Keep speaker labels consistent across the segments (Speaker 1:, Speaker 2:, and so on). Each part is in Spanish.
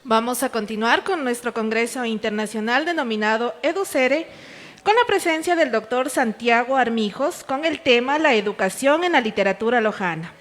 Speaker 1: Vamos a continuar con nuestro Congreso Internacional denominado EduCere, con la presencia del doctor Santiago Armijos, con el tema La educación en la literatura lojana.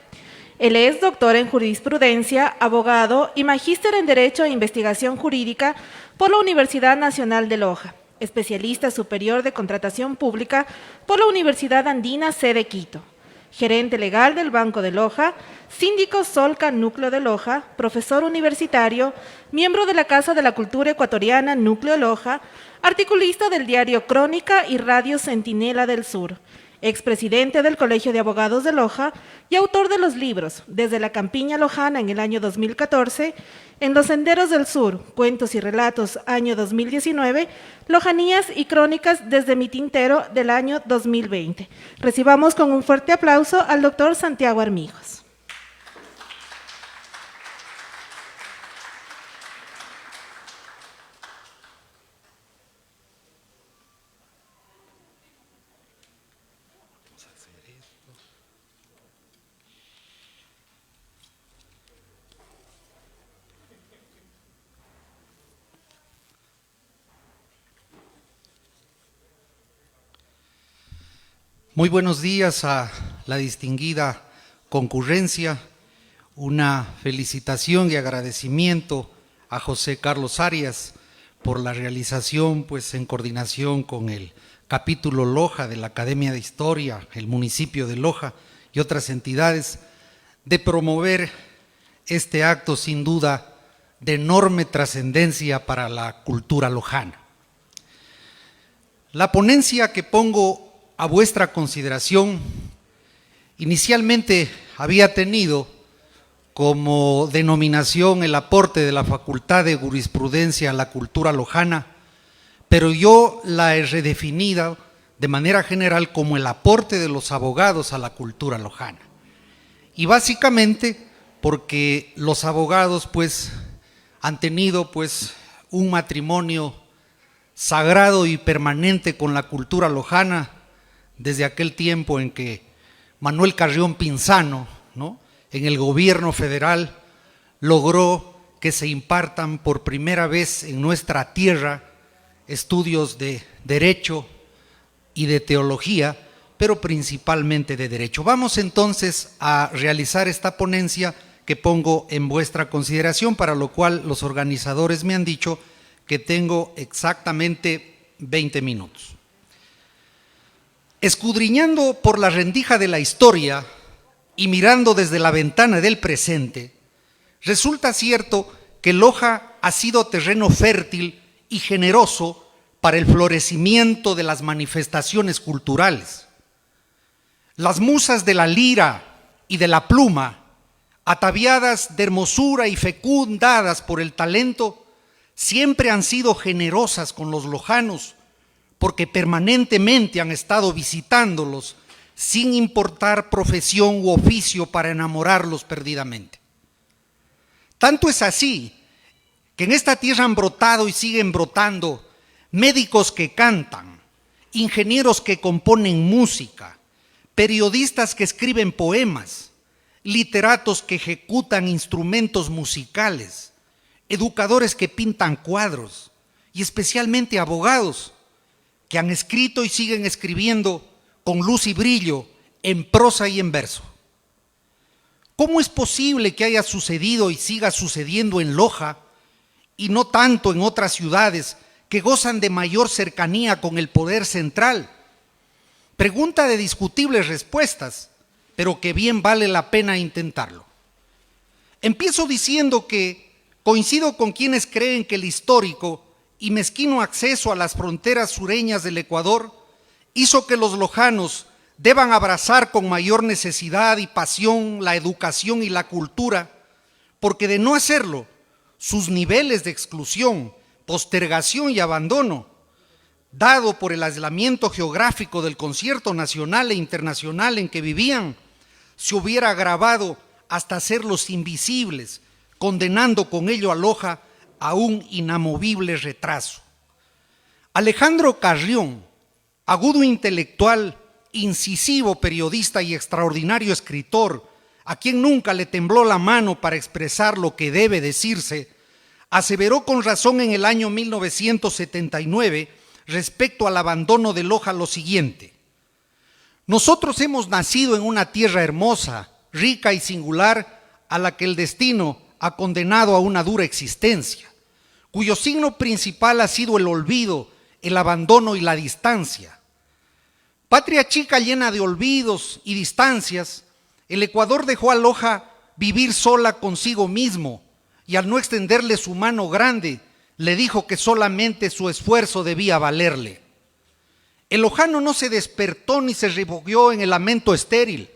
Speaker 1: Él es doctor en jurisprudencia, abogado y magíster en Derecho e Investigación Jurídica por la Universidad Nacional de Loja, especialista superior de contratación pública por la Universidad Andina sede Quito, gerente legal del Banco de Loja, síndico Solca Núcleo de Loja, profesor universitario, miembro de la Casa de la Cultura Ecuatoriana Núcleo Loja, articulista del diario Crónica y Radio Centinela del Sur, expresidente del Colegio de Abogados de Loja y autor de los libros Desde la Campiña Lojana en el año 2014, En los Senderos del Sur, Cuentos y Relatos, año 2019, Lojanías y Crónicas desde mi tintero del año 2020. Recibamos con un fuerte aplauso al doctor Santiago Armijos.
Speaker 2: Muy buenos días a la distinguida concurrencia, una felicitación y agradecimiento a José Carlos Arias por la realización, en coordinación con el capítulo Loja de la Academia de Historia, el municipio de Loja y otras entidades, de promover este acto sin duda de enorme trascendencia para la cultura lojana. La ponencia que pongo a vuestra consideración, inicialmente había tenido como denominación el aporte de la Facultad de Jurisprudencia a la cultura lojana, pero yo la he redefinido de manera general como el aporte de los abogados a la cultura lojana. Y básicamente porque los abogados han tenido un matrimonio sagrado y permanente con la cultura lojana, desde aquel tiempo en que Manuel Carrión Pinzano, en el gobierno federal, logró que se impartan por primera vez en nuestra tierra estudios de derecho y de teología, pero principalmente de derecho. Vamos entonces a realizar esta ponencia que pongo en vuestra consideración, para lo cual los organizadores me han dicho que tengo exactamente 20 minutos. Escudriñando por la rendija de la historia y mirando desde la ventana del presente, resulta cierto que Loja ha sido terreno fértil y generoso para el florecimiento de las manifestaciones culturales. Las musas de la lira y de la pluma, ataviadas de hermosura y fecundadas por el talento, siempre han sido generosas con los lojanos, porque permanentemente han estado visitándolos sin importar profesión u oficio para enamorarlos perdidamente. Tanto es así que en esta tierra han brotado y siguen brotando médicos que cantan, ingenieros que componen música, periodistas que escriben poemas, literatos que ejecutan instrumentos musicales, educadores que pintan cuadros y especialmente abogados que han escrito y siguen escribiendo con luz y brillo, en prosa y en verso. ¿Cómo es posible que haya sucedido y siga sucediendo en Loja y no tanto en otras ciudades que gozan de mayor cercanía con el poder central? Pregunta de discutibles respuestas, pero que bien vale la pena intentarlo. Empiezo diciendo que coincido con quienes creen que el histórico y mezquino acceso a las fronteras sureñas del Ecuador hizo que los lojanos deban abrazar con mayor necesidad y pasión la educación y la cultura, porque de no hacerlo, sus niveles de exclusión, postergación y abandono, dado por el aislamiento geográfico del concierto nacional e internacional en que vivían, se hubiera agravado hasta hacerlos invisibles, condenando con ello a Loja a un inamovible retraso. Alejandro Carrión, agudo intelectual, incisivo periodista y extraordinario escritor, a quien nunca le tembló la mano para expresar lo que debe decirse, aseveró con razón en el año 1979 respecto al abandono de Loja lo siguiente: nosotros hemos nacido en una tierra hermosa, rica y singular, a la que el destino ha condenado a una dura existencia, cuyo signo principal ha sido el olvido, el abandono y la distancia. Patria chica llena de olvidos y distancias, el Ecuador dejó a Loja vivir sola consigo mismo, y al no extenderle su mano grande, le dijo que solamente su esfuerzo debía valerle. El lojano no se despertó ni se refugió en el lamento estéril,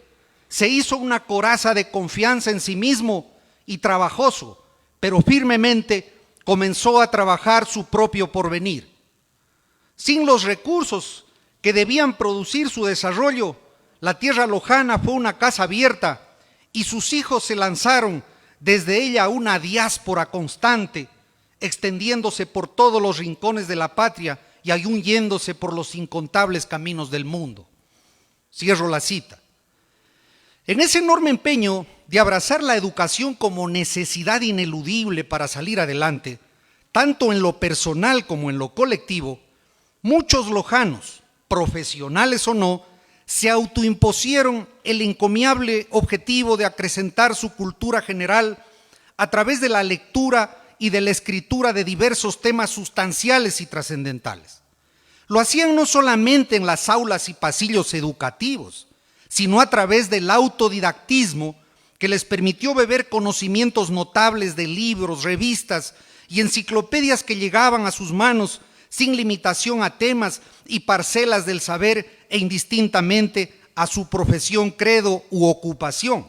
Speaker 2: se hizo una coraza de confianza en sí mismo y trabajoso, pero firmemente comenzó a trabajar su propio porvenir. Sin los recursos que debían producir su desarrollo, la tierra lojana fue una casa abierta y sus hijos se lanzaron desde ella a una diáspora constante, extendiéndose por todos los rincones de la patria y aún yéndose por los incontables caminos del mundo. Cierro la cita. En ese enorme empeño de abrazar la educación como necesidad ineludible para salir adelante, tanto en lo personal como en lo colectivo, muchos lojanos, profesionales o no, se autoimpusieron el encomiable objetivo de acrecentar su cultura general a través de la lectura y de la escritura de diversos temas sustanciales y trascendentales. Lo hacían no solamente en las aulas y pasillos educativos, sino a través del autodidactismo que les permitió beber conocimientos notables de libros, revistas y enciclopedias que llegaban a sus manos sin limitación a temas y parcelas del saber e indistintamente a su profesión, credo u ocupación.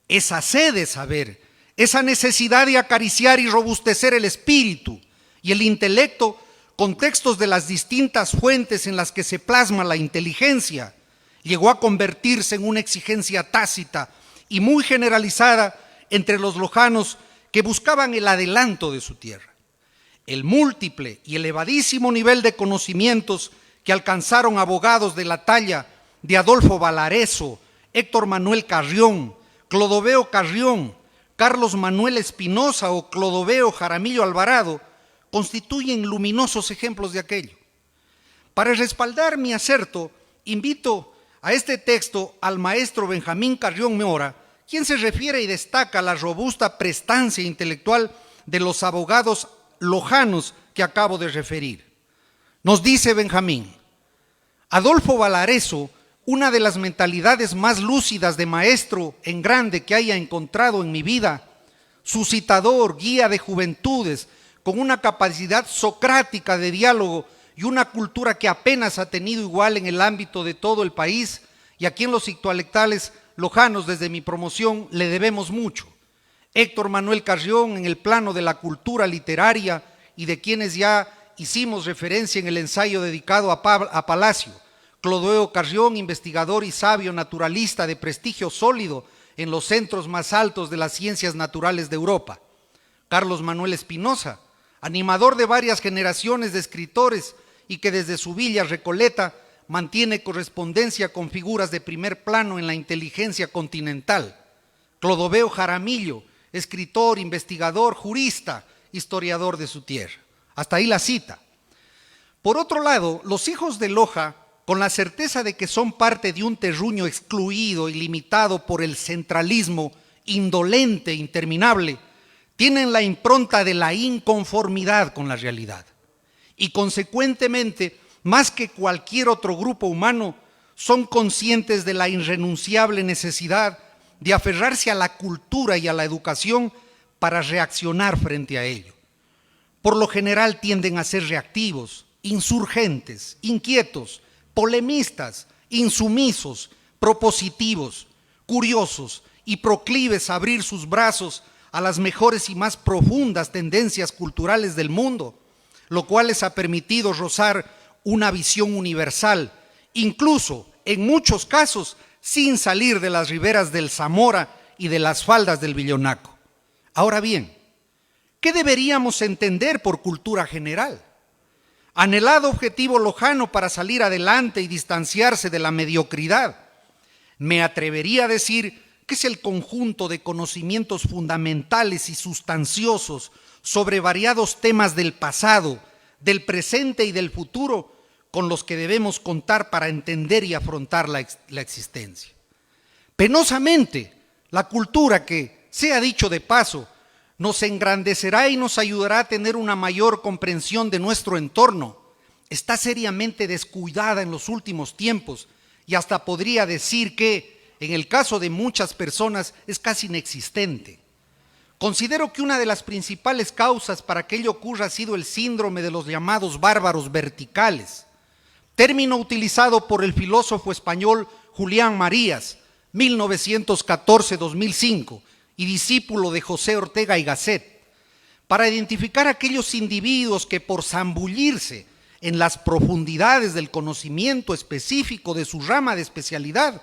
Speaker 2: Esa sed de saber, esa necesidad de acariciar y robustecer el espíritu y el intelecto con textos de las distintas fuentes en las que se plasma la inteligencia, llegó a convertirse en una exigencia tácita y muy generalizada entre los lojanos que buscaban el adelanto de su tierra. El múltiple y elevadísimo nivel de conocimientos que alcanzaron abogados de la talla de Adolfo Valareso, Héctor Manuel Carrión, Clodoveo Carrión, Carlos Manuel Espinosa o Clodoveo Jaramillo Alvarado, constituyen luminosos ejemplos de aquello. Para respaldar mi aserto, invito a este texto al maestro Benjamín Carrión Mora, quien se refiere y destaca la robusta prestancia intelectual de los abogados lojanos que acabo de referir. Nos dice Benjamín: Adolfo Valareso, una de las mentalidades más lúcidas de maestro en grande que haya encontrado en mi vida, suscitador, guía de juventudes, con una capacidad socrática de diálogo y una cultura que apenas ha tenido igual en el ámbito de todo el país, y a quien los intelectuales lojanos desde mi promoción le debemos mucho. Héctor Manuel Carrión en el plano de la cultura literaria y de quienes ya hicimos referencia en el ensayo dedicado a Palacio. Clodoveo Carrión, investigador y sabio naturalista de prestigio sólido en los centros más altos de las ciencias naturales de Europa. Carlos Manuel Espinosa, animador de varias generaciones de escritores y que desde su villa Recoleta mantiene correspondencia con figuras de primer plano en la inteligencia continental. Clodoveo Jaramillo, escritor, investigador, jurista, historiador de su tierra. Hasta ahí la cita. Por otro lado, los hijos de Loja, con la certeza de que son parte de un terruño excluido y limitado por el centralismo indolente e interminable, tienen la impronta de la inconformidad con la realidad y consecuentemente, más que cualquier otro grupo humano, son conscientes de la irrenunciable necesidad de aferrarse a la cultura y a la educación para reaccionar frente a ello. Por lo general tienden a ser reactivos, insurgentes, inquietos, polemistas, insumisos, propositivos, curiosos y proclives a abrir sus brazos a las mejores y más profundas tendencias culturales del mundo, lo cual les ha permitido rozar una visión universal, incluso en muchos casos sin salir de las riberas del Zamora y de las faldas del Villonaco. Ahora bien, ¿qué deberíamos entender por cultura general? Anhelado objetivo lojano para salir adelante y distanciarse de la mediocridad. Me atrevería a decir que es el conjunto de conocimientos fundamentales y sustanciosos sobre variados temas del pasado, del presente y del futuro con los que debemos contar para entender y afrontar la existencia. Penosamente, la cultura que, sea dicho de paso, nos engrandecerá y nos ayudará a tener una mayor comprensión de nuestro entorno, está seriamente descuidada en los últimos tiempos y hasta podría decir que, en el caso de muchas personas, es casi inexistente. Considero que una de las principales causas para que ello ocurra ha sido el síndrome de los llamados bárbaros verticales, término utilizado por el filósofo español Julián Marías, 1914-2005, y discípulo de José Ortega y Gasset, para identificar a aquellos individuos que por zambullirse en las profundidades del conocimiento específico de su rama de especialidad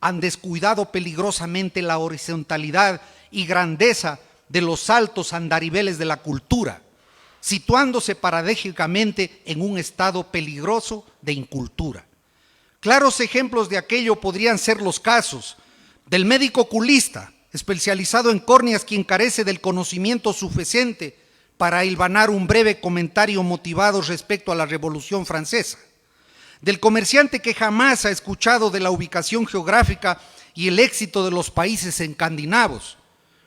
Speaker 2: han descuidado peligrosamente la horizontalidad y grandeza de los altos andariveles de la cultura, situándose paradójicamente en un estado peligroso de incultura. Claros ejemplos de aquello podrían ser los casos del médico oculista, especializado en córneas, quien carece del conocimiento suficiente para hilvanar un breve comentario motivado respecto a la Revolución Francesa, del comerciante que jamás ha escuchado de la ubicación geográfica y el éxito de los países escandinavos,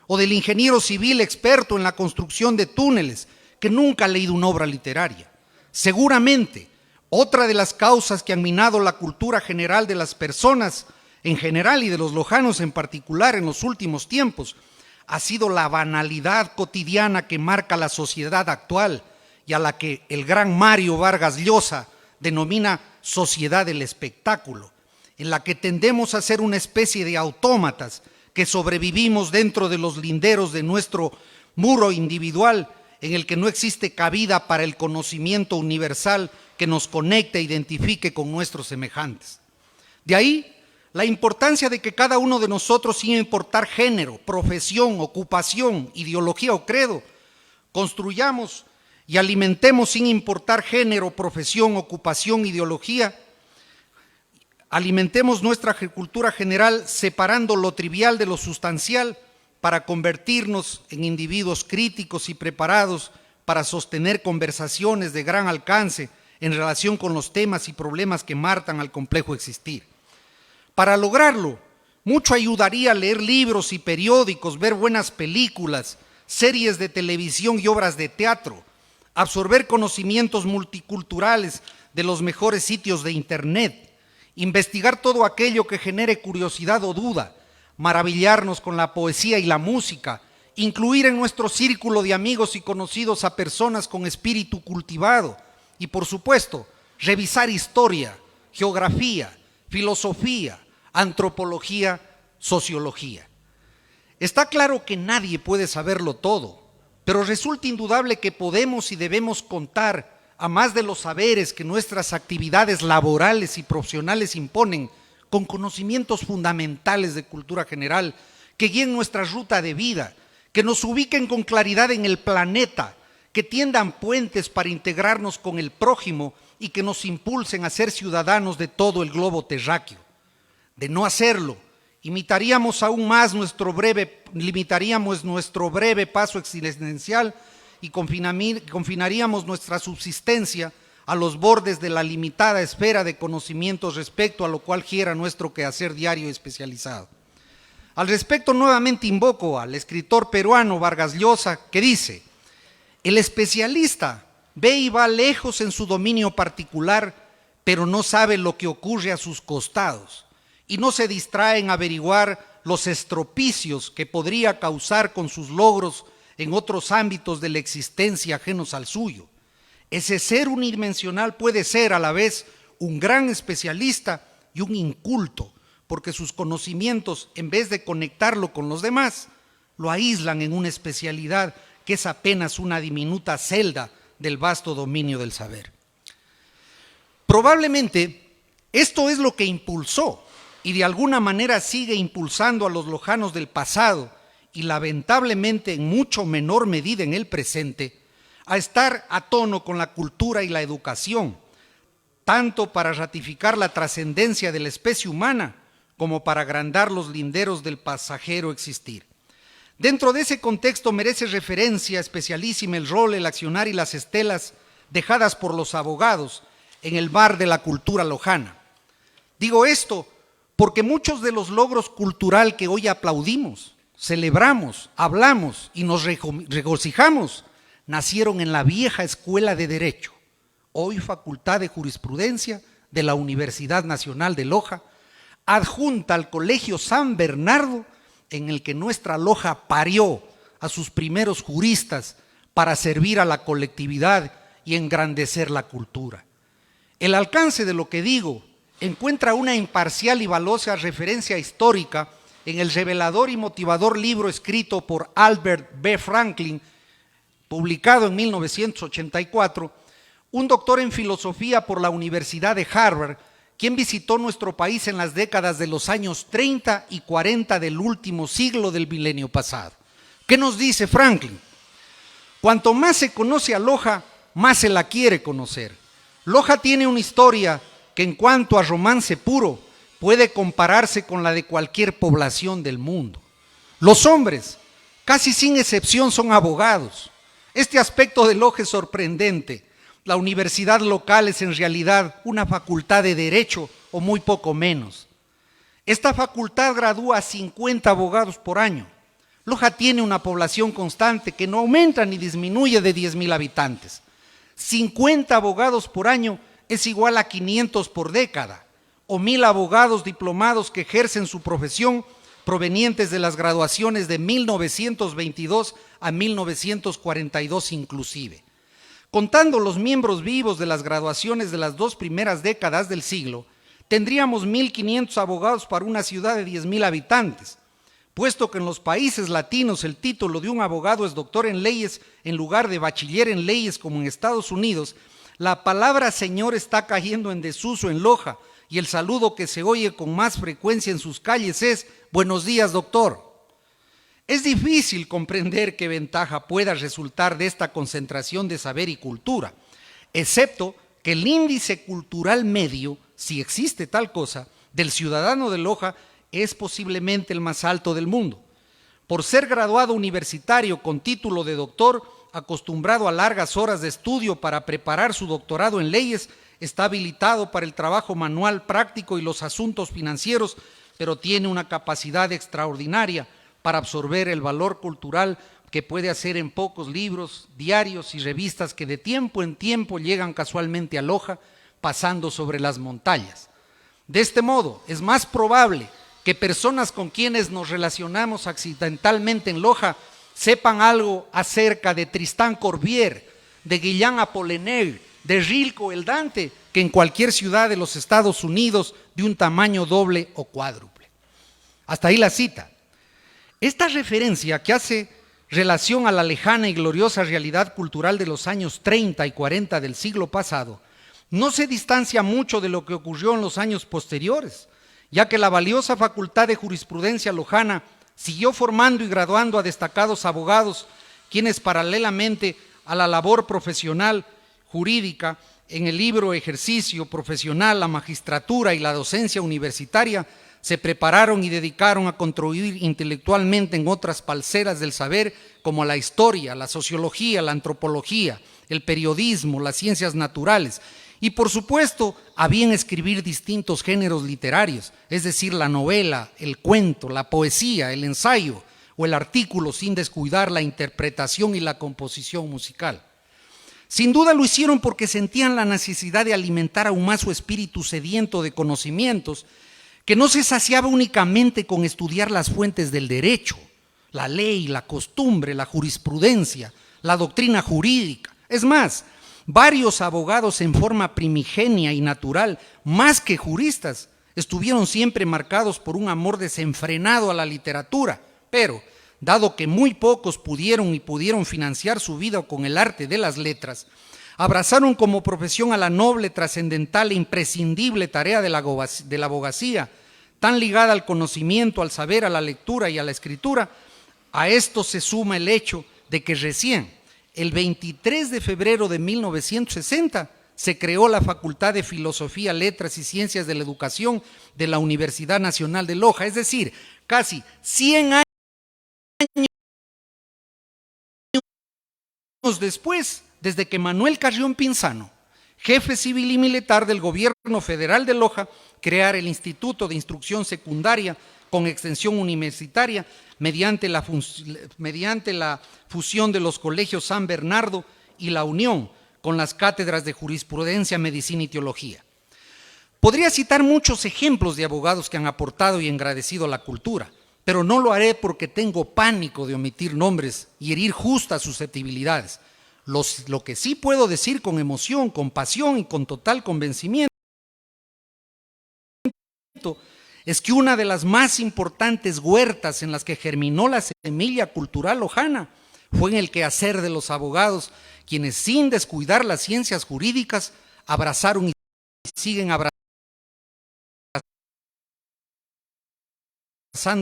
Speaker 2: o del ingeniero civil experto en la construcción de túneles, que nunca ha leído una obra literaria. Seguramente, otra de las causas que han minado la cultura general de las personas en general y de los lojanos en particular en los últimos tiempos ha sido la banalidad cotidiana que marca la sociedad actual y a la que el gran Mario Vargas Llosa denomina sociedad del espectáculo, en la que tendemos a ser una especie de autómatas que sobrevivimos dentro de los linderos de nuestro muro individual, en el que no existe cabida para el conocimiento universal que nos conecte e identifique con nuestros semejantes. De ahí la importancia de que cada uno de nosotros, sin importar género, profesión, ocupación, ideología o credo, construyamos y alimentemos, sin importar género, profesión, ocupación, ideología, alimentemos nuestra cultura general separando lo trivial de lo sustancial para convertirnos en individuos críticos y preparados para sostener conversaciones de gran alcance en relación con los temas y problemas que marcan al complejo existir. Para lograrlo, mucho ayudaría leer libros y periódicos, ver buenas películas, series de televisión y obras de teatro, absorber conocimientos multiculturales de los mejores sitios de internet, investigar todo aquello que genere curiosidad o duda, maravillarnos con la poesía y la música, incluir en nuestro círculo de amigos y conocidos a personas con espíritu cultivado y, por supuesto, revisar historia, geografía, filosofía, antropología, sociología. Está claro que nadie puede saberlo todo, pero resulta indudable que podemos y debemos contar, a más de los saberes que nuestras actividades laborales y profesionales imponen, con conocimientos fundamentales de cultura general que guíen nuestra ruta de vida, que nos ubiquen con claridad en el planeta, que tiendan puentes para integrarnos con el prójimo y que nos impulsen a ser ciudadanos de todo el globo terráqueo. De no hacerlo, limitaríamos nuestro breve paso existencial y confinaríamos nuestra subsistencia a los bordes de la limitada esfera de conocimientos respecto a lo cual gira nuestro quehacer diario especializado. Al respecto, nuevamente invoco al escritor peruano Vargas Llosa, que dice: el especialista ve y va lejos en su dominio particular, pero no sabe lo que ocurre a sus costados, y no se distrae en averiguar los estropicios que podría causar con sus logros en otros ámbitos de la existencia ajenos al suyo. Ese ser unidimensional puede ser a la vez un gran especialista y un inculto, porque sus conocimientos, en vez de conectarlo con los demás, lo aíslan en una especialidad que es apenas una diminuta celda del vasto dominio del saber. Probablemente esto es lo que impulsó y de alguna manera sigue impulsando a los lojanos del pasado y lamentablemente en mucho menor medida en el presente a estar a tono con la cultura y la educación, tanto para ratificar la trascendencia de la especie humana como para agrandar los linderos del pasajero existir. Dentro de ese contexto merece referencia especialísima el rol, el accionar y las estelas dejadas por los abogados en el mar de la cultura lojana. Digo esto porque muchos de los logros cultural que hoy aplaudimos, celebramos, hablamos y nos regocijamos, nacieron en la vieja Escuela de Derecho, hoy Facultad de Jurisprudencia de la Universidad Nacional de Loja, adjunta al Colegio San Bernardo, en el que nuestra loja parió a sus primeros juristas para servir a la colectividad y engrandecer la cultura. El alcance de lo que digo encuentra una imparcial y valiosa referencia histórica en el revelador y motivador libro escrito por Albert B. Franklin, publicado en 1984, un doctor en filosofía por la Universidad de Harvard, quien visitó nuestro país en las décadas de los años 30 y 40 del último siglo del milenio pasado. ¿Qué nos dice Franklin? Cuanto más se conoce a Loja, más se la quiere conocer. Loja tiene una historia que en cuanto a romance puro puede compararse con la de cualquier población del mundo. Los hombres, casi sin excepción, son abogados. Este aspecto de Loja es sorprendente. La universidad local es en realidad una facultad de derecho o muy poco menos. Esta facultad gradúa a 50 abogados por año. Loja tiene una población constante que no aumenta ni disminuye de 10,000 habitantes. 50 abogados por año es igual a 500 por década, o 1,000 abogados diplomados que ejercen su profesión provenientes de las graduaciones de 1922 a 1942 inclusive. Contando los miembros vivos de las graduaciones de las 2 primeras décadas del siglo, tendríamos 1,500 abogados para una ciudad de 10,000 habitantes, puesto que en los países latinos el título de un abogado es doctor en leyes en lugar de bachiller en leyes como en Estados Unidos. La palabra señor está cayendo en desuso en Loja y el saludo que se oye con más frecuencia en sus calles es buenos días, doctor. Es difícil comprender qué ventaja pueda resultar de esta concentración de saber y cultura, excepto que el índice cultural medio, si existe tal cosa, del ciudadano de Loja es posiblemente el más alto del mundo. Por ser graduado universitario con título de doctor, acostumbrado a largas horas de estudio para preparar su doctorado en leyes, está habilitado para el trabajo manual práctico y los asuntos financieros, pero tiene una capacidad extraordinaria para absorber el valor cultural que puede hacer en pocos libros, diarios y revistas que de tiempo en tiempo llegan casualmente a Loja, pasando sobre las montañas. De este modo, es más probable que personas con quienes nos relacionamos accidentalmente en Loja sepan algo acerca de Tristán Corbière, de Guillaume Apollinaire, de Rilke el Dante, que en cualquier ciudad de los Estados Unidos de un tamaño doble o cuádruple. Hasta ahí la cita. Esta referencia que hace relación a la lejana y gloriosa realidad cultural de los años 30 y 40 del siglo pasado no se distancia mucho de lo que ocurrió en los años posteriores, ya que la valiosa Facultad de Jurisprudencia lojana siguió formando y graduando a destacados abogados, quienes paralelamente a la labor profesional jurídica en el libre ejercicio profesional, la magistratura y la docencia universitaria, se prepararon y dedicaron a contribuir intelectualmente en otras parcelas del saber como la historia, la sociología, la antropología, el periodismo, las ciencias naturales y por supuesto a bien escribir distintos géneros literarios, es decir, la novela, el cuento, la poesía, el ensayo o el artículo sin descuidar la interpretación y la composición musical. Sin duda lo hicieron porque sentían la necesidad de alimentar aún más su espíritu sediento de conocimientos que no se saciaba únicamente con estudiar las fuentes del derecho, la ley, la costumbre, la jurisprudencia, la doctrina jurídica. Es más, varios abogados en forma primigenia y natural, más que juristas, estuvieron siempre marcados por un amor desenfrenado a la literatura, pero dado que muy pocos pudieron financiar su vida con el arte de las letras, abrazaron como profesión a la noble, trascendental e imprescindible tarea de la abogacía, tan ligada al conocimiento, al saber, a la lectura y a la escritura. A esto se suma el hecho de que recién, el 23 de febrero de 1960, se creó la Facultad de Filosofía, Letras y Ciencias de la Educación de la Universidad Nacional de Loja, es decir, casi 100 años después, desde que Manuel Carrión Pinzano, jefe civil y militar del gobierno federal de Loja, creara el Instituto de Instrucción Secundaria con extensión universitaria mediante la fusión de los colegios San Bernardo y La Unión con las cátedras de Jurisprudencia, Medicina y Teología. Podría citar muchos ejemplos de abogados que han aportado y engrandecido a la cultura, pero no lo haré porque tengo pánico de omitir nombres y herir justas susceptibilidades. Lo que sí puedo decir con emoción, con pasión y con total convencimiento es que una de las más importantes huertas en las que germinó la semilla cultural lojana fue en el quehacer de los abogados, quienes sin descuidar las ciencias jurídicas abrazaron y siguen abrazando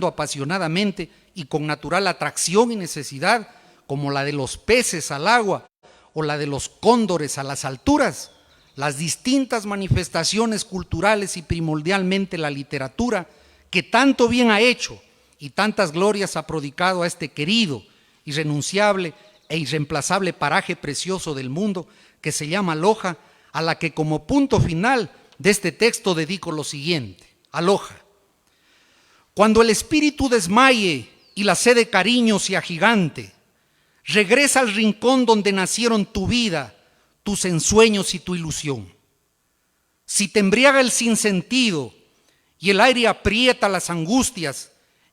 Speaker 2: apasionadamente y con natural atracción y necesidad, como la de los peces al agua o la de los cóndores a las alturas, las distintas manifestaciones culturales y primordialmente la literatura que tanto bien ha hecho y tantas glorias ha prodigado a este querido, irrenunciable e irreemplazable paraje precioso del mundo que se llama Loja, a la que como punto final de este texto dedico lo siguiente: a Loja. Cuando el espíritu desmaye y la sed de cariño se agigante, regresa al rincón donde nacieron tu vida, tus ensueños y tu ilusión. Si te embriaga el sinsentido y el aire aprieta las angustias,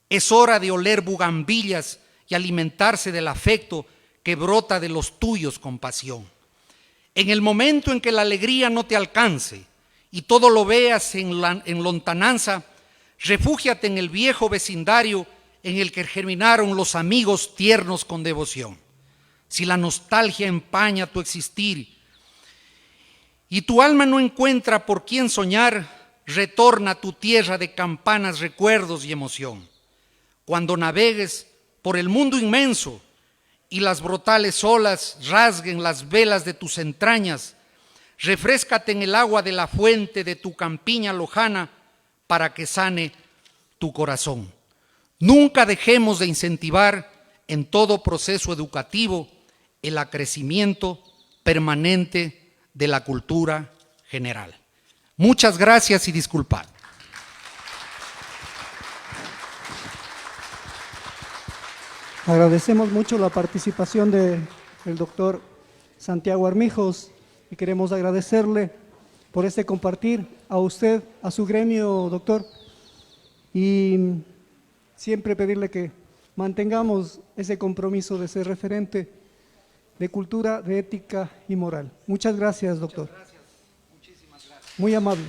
Speaker 2: es hora de oler bugambillas y alimentarse del afecto que brota de los tuyos con pasión. En el momento en que la alegría no te alcance y todo lo veas en lontananza, refúgiate en el viejo vecindario en el que germinaron los amigos tiernos con devoción. Si la nostalgia empaña tu existir y tu alma no encuentra por quién soñar, retorna a tu tierra de campanas, recuerdos y emoción. Cuando navegues por el mundo inmenso y las brutales olas rasguen las velas de tus entrañas, refréscate en el agua de la fuente de tu campiña lojana para que sane tu corazón. Nunca dejemos de incentivar en todo proceso educativo el acrecimiento permanente de la cultura general. Muchas gracias y disculpad.
Speaker 3: Agradecemos mucho la participación del doctor Santiago Armijos y queremos agradecerle por este compartir a usted, a su gremio, doctor, y siempre pedirle que mantengamos ese compromiso de ser referente de cultura, de ética y moral. Muchas gracias, doctor.
Speaker 2: Muchas gracias. Muchísimas gracias.
Speaker 3: Muy amable.